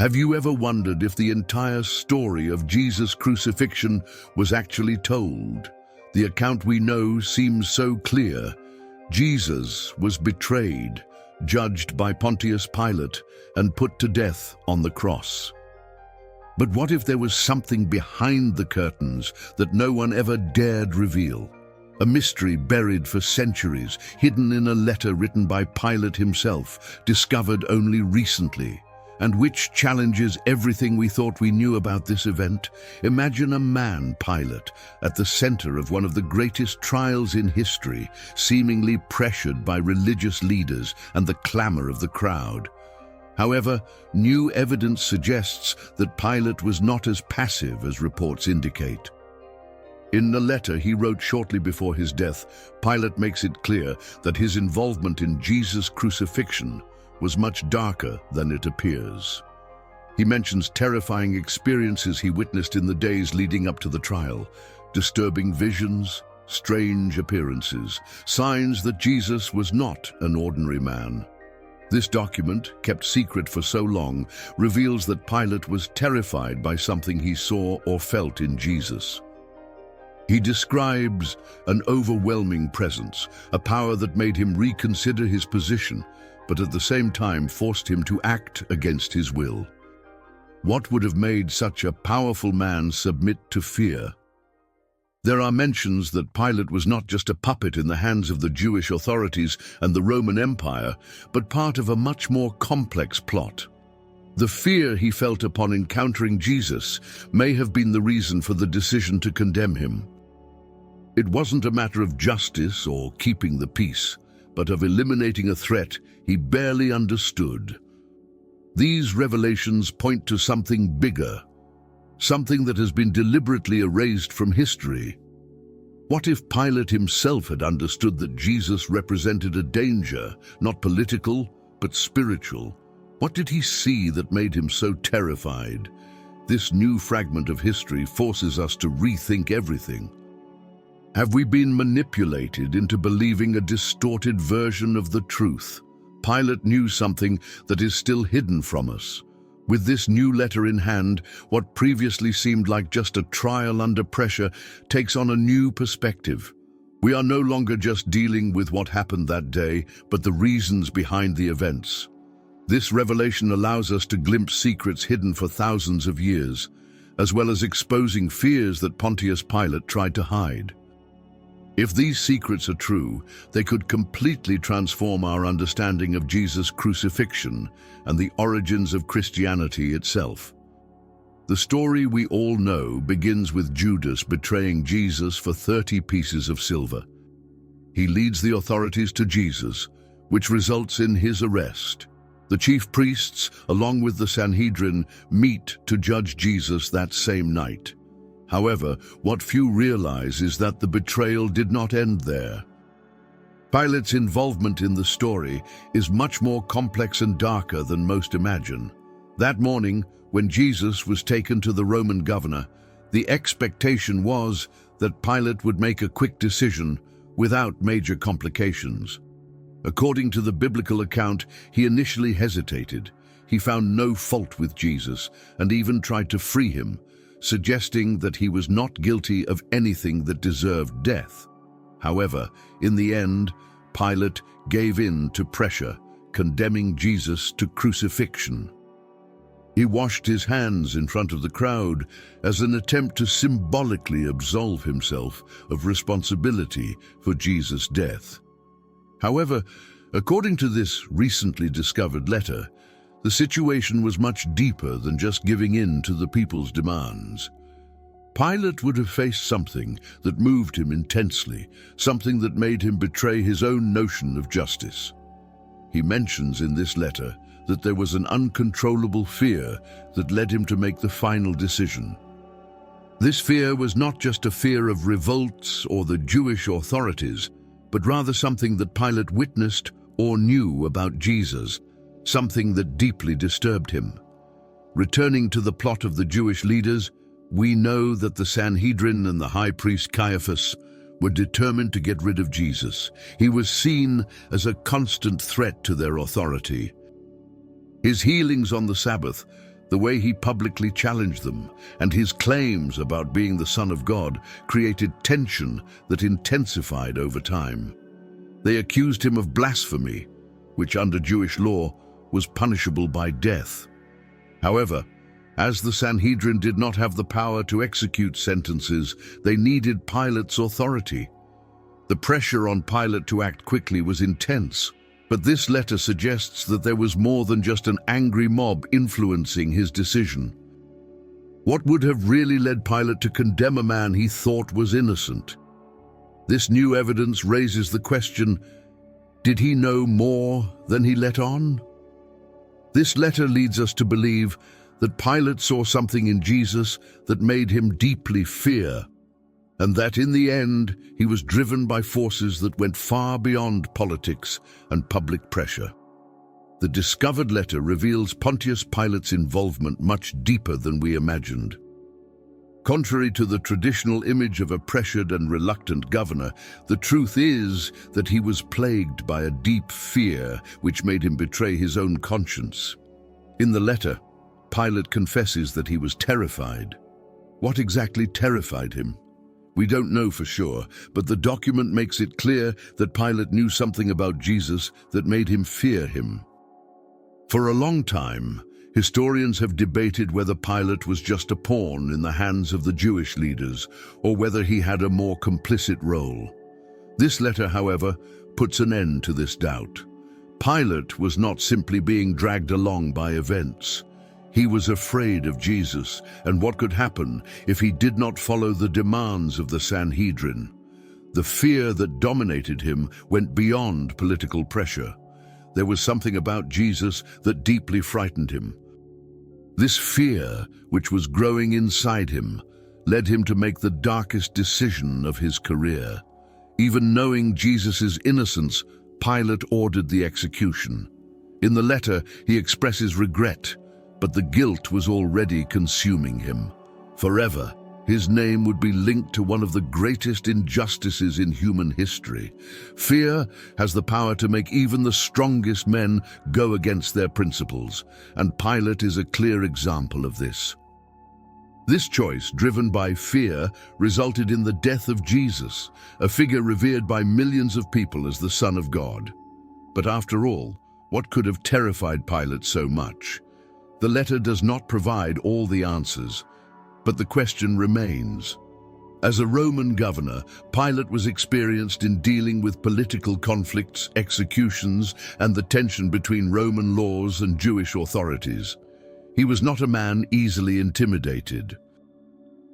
Have you ever wondered if the entire story of Jesus' crucifixion was actually told? The account we know seems so clear. Jesus was betrayed, judged by Pontius Pilate, and put to death on the cross. But what if there was something behind the curtains that no one ever dared reveal? A mystery buried for centuries, hidden in a letter written by Pilate himself, discovered only recently, and which challenges everything we thought we knew about this event. Imagine a man, Pilate, at the center of one of the greatest trials in history, seemingly pressured by religious leaders and the clamor of the crowd. However, new evidence suggests that Pilate was not as passive as reports indicate. In the letter he wrote shortly before his death, Pilate makes it clear that his involvement in Jesus' crucifixion was much darker than it appears. He mentions terrifying experiences he witnessed in the days leading up to the trial, disturbing visions, strange appearances, signs that Jesus was not an ordinary man. This document, kept secret for so long, reveals that Pilate was terrified by something he saw or felt in Jesus. He describes an overwhelming presence, a power that made him reconsider his position, but at the same time forced him to act against his will. What would have made such a powerful man submit to fear? There are mentions that Pilate was not just a puppet in the hands of the Jewish authorities and the Roman Empire, but part of a much more complex plot. The fear he felt upon encountering Jesus may have been the reason for the decision to condemn him. It wasn't a matter of justice or keeping the peace, but of eliminating a threat he barely understood. These revelations point to something bigger, something that has been deliberately erased from history. What if Pilate himself had understood that Jesus represented a danger, not political, but spiritual? What did he see that made him so terrified? This new fragment of history forces us to rethink everything. Have we been manipulated into believing a distorted version of the truth? Pilate knew something that is still hidden from us. With this new letter in hand, what previously seemed like just a trial under pressure takes on a new perspective. We are no longer just dealing with what happened that day, but the reasons behind the events. This revelation allows us to glimpse secrets hidden for thousands of years, as well as exposing fears that Pontius Pilate tried to hide. If these secrets are true, they could completely transform our understanding of Jesus' crucifixion and the origins of Christianity itself. The story we all know begins with Judas betraying Jesus for 30 pieces of silver. He leads the authorities to Jesus, which results in his arrest. The chief priests, along with the Sanhedrin, meet to judge Jesus that same night. However, what few realize is that the betrayal did not end there. Pilate's involvement in the story is much more complex and darker than most imagine. That morning, when Jesus was taken to the Roman governor, the expectation was that Pilate would make a quick decision without major complications. According to the biblical account, he initially hesitated. He found no fault with Jesus and even tried to free him, suggesting that he was not guilty of anything that deserved death. However, in the end, Pilate gave in to pressure, condemning Jesus to crucifixion. He washed his hands in front of the crowd as an attempt to symbolically absolve himself of responsibility for Jesus' death. However, according to this recently discovered letter, the situation was much deeper than just giving in to the people's demands. Pilate would have faced something that moved him intensely, something that made him betray his own notion of justice. He mentions in this letter that there was an uncontrollable fear that led him to make the final decision. This fear was not just a fear of revolts or the Jewish authorities, but rather something that Pilate witnessed or knew about Jesus, something that deeply disturbed him. Returning to the plot of the Jewish leaders, we know that the Sanhedrin and the high priest Caiaphas were determined to get rid of Jesus. He was seen as a constant threat to their authority. His healings on the Sabbath, The way he publicly challenged them and his claims about being the Son of God created tension that intensified over time. They accused him of blasphemy, which under Jewish law was punishable by death. However, as the Sanhedrin did not have the power to execute sentences, they needed Pilate's authority. The pressure on Pilate to act quickly was intense, but this letter suggests that there was more than just an angry mob influencing his decision. What would have really led Pilate to condemn a man he thought was innocent? This new evidence raises the question, did he know more than he let on? This letter leads us to believe that Pilate saw something in Jesus that made him deeply fear, and that in the end he was driven by forces that went far beyond politics and public pressure. The discovered letter reveals Pontius Pilate's involvement much deeper than we imagined. Contrary to the traditional image of a pressured and reluctant governor, the truth is that he was plagued by a deep fear which made him betray his own conscience. In the letter, Pilate confesses that he was terrified. What exactly terrified him? We don't know for sure, but the document makes it clear that Pilate knew something about Jesus that made him fear him. For a long time, historians have debated whether Pilate was just a pawn in the hands of the Jewish leaders, or whether he had a more complicit role. This letter, however, puts an end to this doubt. Pilate was not simply being dragged along by events. He was afraid of Jesus and what could happen if he did not follow the demands of the Sanhedrin. The fear that dominated him went beyond political pressure. There was something about Jesus that deeply frightened him. This fear, which was growing inside him, led him to make the darkest decision of his career. Even knowing Jesus' innocence, Pilate ordered the execution. In the letter, he expresses regret, but the guilt was already consuming him. Forever, his name would be linked to one of the greatest injustices in human history. Fear has the power to make even the strongest men go against their principles, and Pilate is a clear example of this. This choice, driven by fear, resulted in the death of Jesus, a figure revered by millions of people as the Son of God. But after all, what could have terrified Pilate so much? The letter does not provide all the answers, but the question remains. As a Roman governor, Pilate was experienced in dealing with political conflicts, executions, and the tension between Roman laws and Jewish authorities. He was not a man easily intimidated.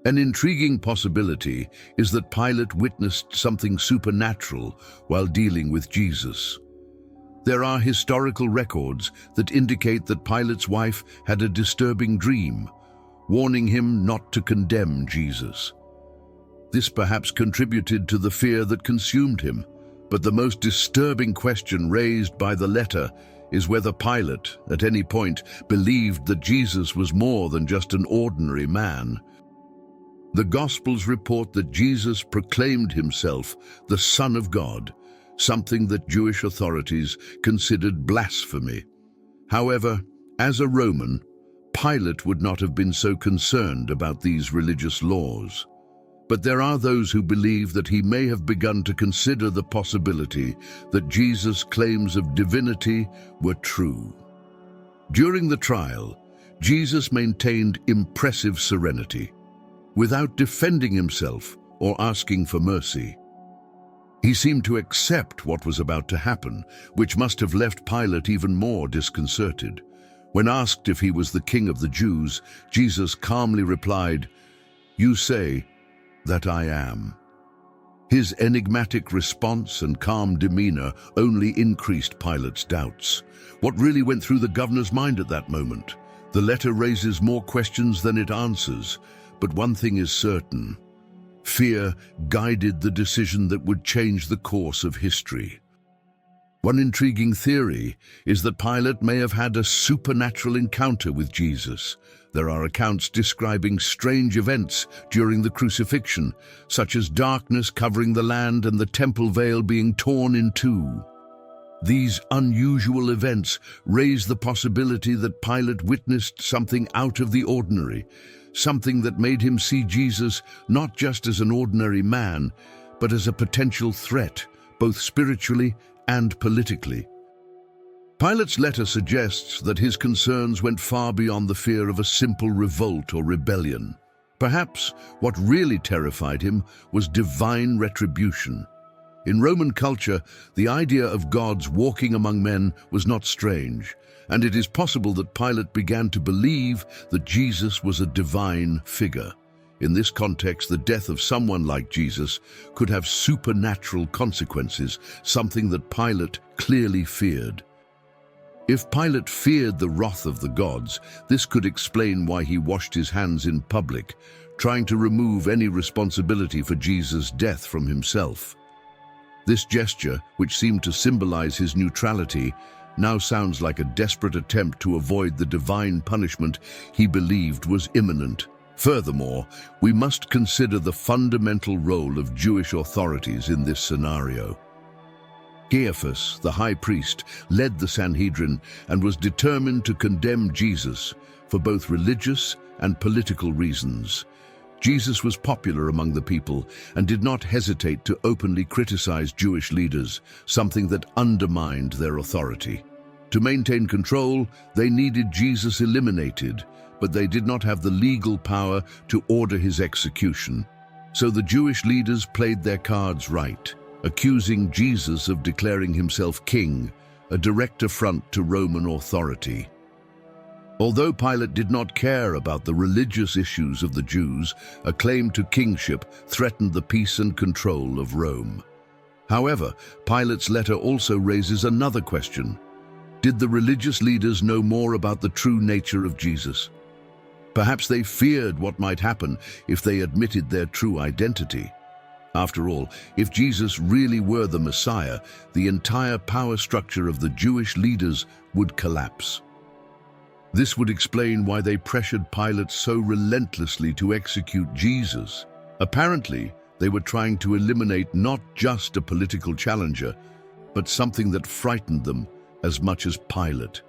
An intriguing possibility is that Pilate witnessed something supernatural while dealing with Jesus. There are historical records that indicate that Pilate's wife had a disturbing dream, warning him not to condemn Jesus. This perhaps contributed to the fear that consumed him, but the most disturbing question raised by the letter is whether Pilate, at any point, believed that Jesus was more than just an ordinary man. The Gospels report that Jesus proclaimed himself the Son of God, something that Jewish authorities considered blasphemy. However, as a Roman, Pilate would not have been so concerned about these religious laws. But there are those who believe that he may have begun to consider the possibility that Jesus' claims of divinity were true. During the trial, Jesus maintained impressive serenity, without defending himself or asking for mercy. He seemed to accept what was about to happen, which must have left Pilate even more disconcerted. When asked if he was the king of the Jews, Jesus calmly replied, "You say that I am." His enigmatic response and calm demeanor only increased Pilate's doubts. What really went through the governor's mind at that moment? The letter raises more questions than it answers, but one thing is certain. Fear guided the decision that would change the course of history. One intriguing theory is that Pilate may have had a supernatural encounter with Jesus. There are accounts describing strange events during the crucifixion, such as darkness covering the land and the temple veil being torn in two. These unusual events raise the possibility that Pilate witnessed something out of the ordinary, something that made him see Jesus not just as an ordinary man, but as a potential threat, both spiritually and politically. Pilate's letter suggests that his concerns went far beyond the fear of a simple revolt or rebellion. Perhaps what really terrified him was divine retribution. In Roman culture, the idea of gods walking among men was not strange, and it is possible that Pilate began to believe that Jesus was a divine figure. In this context, the death of someone like Jesus could have supernatural consequences, something that Pilate clearly feared. If Pilate feared the wrath of the gods, this could explain why he washed his hands in public, trying to remove any responsibility for Jesus' death from himself. This gesture, which seemed to symbolize his neutrality, now sounds like a desperate attempt to avoid the divine punishment he believed was imminent. Furthermore, we must consider the fundamental role of Jewish authorities in this scenario. Caiaphas, the high priest, led the Sanhedrin and was determined to condemn Jesus for both religious and political reasons. Jesus was popular among the people and did not hesitate to openly criticize Jewish leaders, something that undermined their authority. To maintain control, they needed Jesus eliminated, but they did not have the legal power to order his execution. So the Jewish leaders played their cards right, accusing Jesus of declaring himself king, a direct affront to Roman authority. Although Pilate did not care about the religious issues of the Jews, a claim to kingship threatened the peace and control of Rome. However, Pilate's letter also raises another question. Did the religious leaders know more about the true nature of Jesus? Perhaps they feared what might happen if they admitted their true identity. After all, if Jesus really were the Messiah, the entire power structure of the Jewish leaders would collapse. This would explain why they pressured Pilate so relentlessly to execute Jesus. Apparently, they were trying to eliminate not just a political challenger, but something that frightened them as much as Pilate.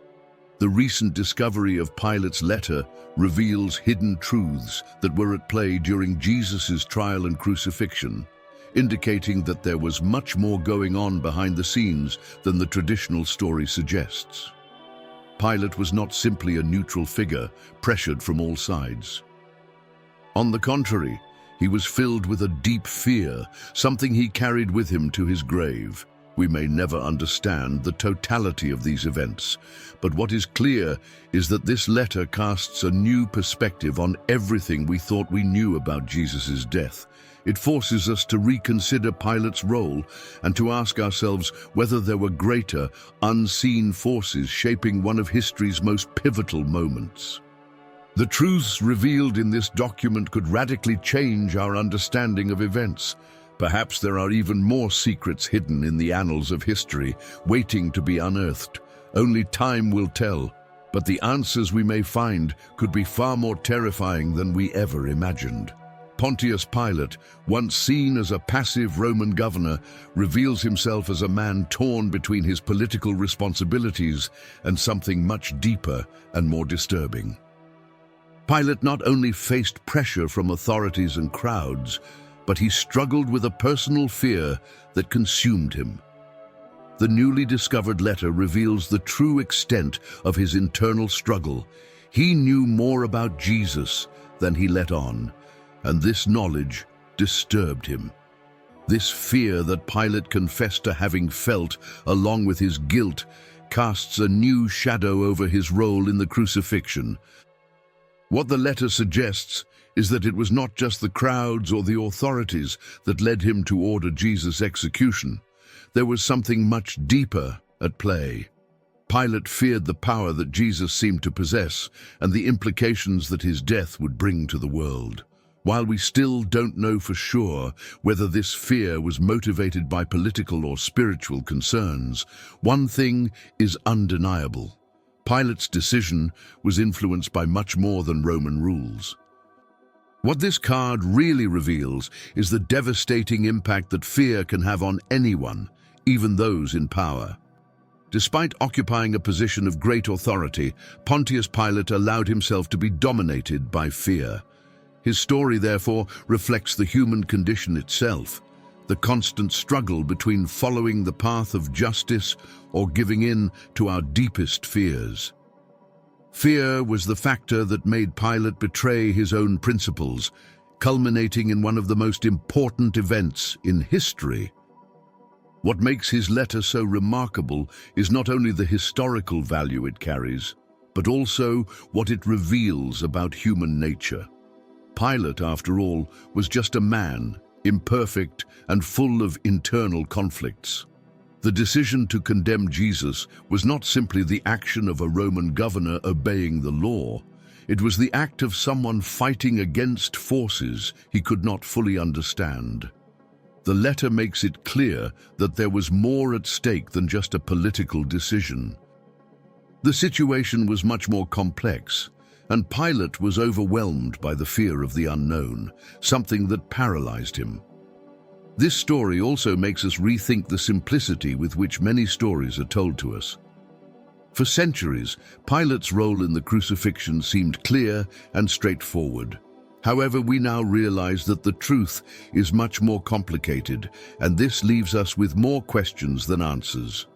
The recent discovery of Pilate's letter reveals hidden truths that were at play during Jesus' trial and crucifixion, indicating that there was much more going on behind the scenes than the traditional story suggests. Pilate was not simply a neutral figure, pressured from all sides. On the contrary, he was filled with a deep fear, something he carried with him to his grave. We may never understand the totality of these events, but what is clear is that this letter casts a new perspective on everything we thought we knew about Jesus' death. It forces us to reconsider Pilate's role and to ask ourselves whether there were greater, unseen forces shaping one of history's most pivotal moments. The truths revealed in this document could radically change our understanding of events. Perhaps there are even more secrets hidden in the annals of history, waiting to be unearthed. Only time will tell, but the answers we may find could be far more terrifying than we ever imagined. Pontius Pilate, once seen as a passive Roman governor, reveals himself as a man torn between his political responsibilities and something much deeper and more disturbing. Pilate not only faced pressure from authorities and crowds, but he struggled with a personal fear that consumed him. The newly discovered letter reveals the true extent of his internal struggle. He knew more about Jesus than he let on, and this knowledge disturbed him. This fear that Pilate confessed to having felt, along with his guilt, casts a new shadow over his role in the crucifixion. What the letter suggests is that it was not just the crowds or the authorities that led him to order Jesus' execution. There was something much deeper at play. Pilate feared the power that Jesus seemed to possess and the implications that his death would bring to the world. While we still don't know for sure whether this fear was motivated by political or spiritual concerns, one thing is undeniable. Pilate's decision was influenced by much more than Roman rules. What this card really reveals is the devastating impact that fear can have on anyone, even those in power. Despite occupying a position of great authority, Pontius Pilate allowed himself to be dominated by fear. His story, therefore, reflects the human condition itself, the constant struggle between following the path of justice or giving in to our deepest fears. Fear was the factor that made Pilate betray his own principles, culminating in one of the most important events in history. What makes his letter so remarkable is not only the historical value it carries, but also what it reveals about human nature. Pilate, after all, was just a man, imperfect and full of internal conflicts. The decision to condemn Jesus was not simply the action of a Roman governor obeying the law. It was the act of someone fighting against forces he could not fully understand. The letter makes it clear that there was more at stake than just a political decision. The situation was much more complex, and Pilate was overwhelmed by the fear of the unknown, something that paralyzed him. This story also makes us rethink the simplicity with which many stories are told to us. For centuries, Pilate's role in the crucifixion seemed clear and straightforward. However, we now realize that the truth is much more complicated, and this leaves us with more questions than answers.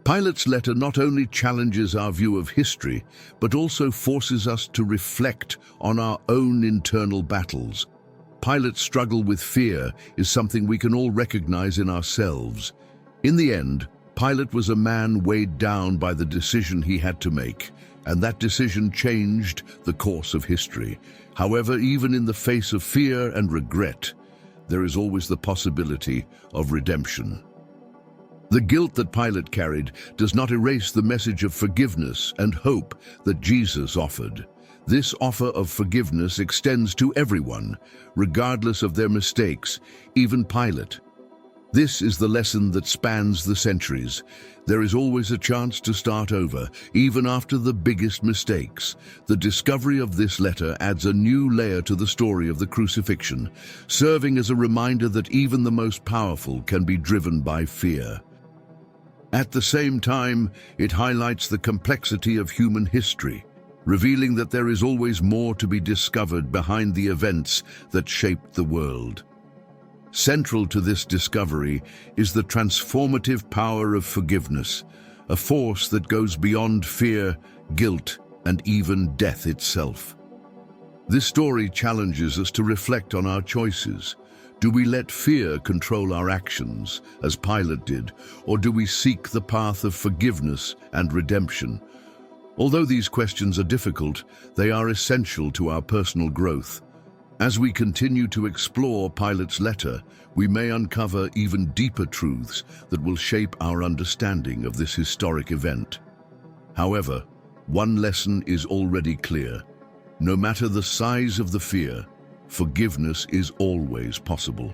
Pilate's letter not only challenges our view of history, but also forces us to reflect on our own internal battles. Pilate's struggle with fear is something we can all recognize in ourselves. In the end, Pilate was a man weighed down by the decision he had to make, and that decision changed the course of history. However, even in the face of fear and regret, there is always the possibility of redemption. The guilt that Pilate carried does not erase the message of forgiveness and hope that Jesus offered. This offer of forgiveness extends to everyone, regardless of their mistakes, even Pilate. This is the lesson that spans the centuries. There is always a chance to start over, even after the biggest mistakes. The discovery of this letter adds a new layer to the story of the crucifixion, serving as a reminder that even the most powerful can be driven by fear. At the same time, it highlights the complexity of human history, revealing that there is always more to be discovered behind the events that shaped the world. Central to this discovery is the transformative power of forgiveness, a force that goes beyond fear, guilt, and even death itself. This story challenges us to reflect on our choices. Do we let fear control our actions, as Pilate did, or do we seek the path of forgiveness and redemption? Although these questions are difficult, they are essential to our personal growth. As we continue to explore Pilate's letter, we may uncover even deeper truths that will shape our understanding of this historic event. However, one lesson is already clear. No matter the size of the fear, forgiveness is always possible.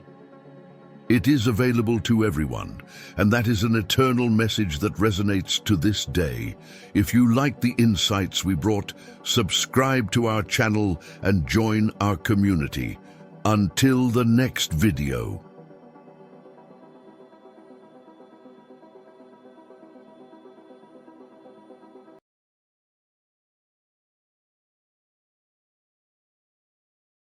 It is available to everyone, and that is an eternal message that resonates to this day. If you like the insights we brought, subscribe to our channel and join our community. Until the next video.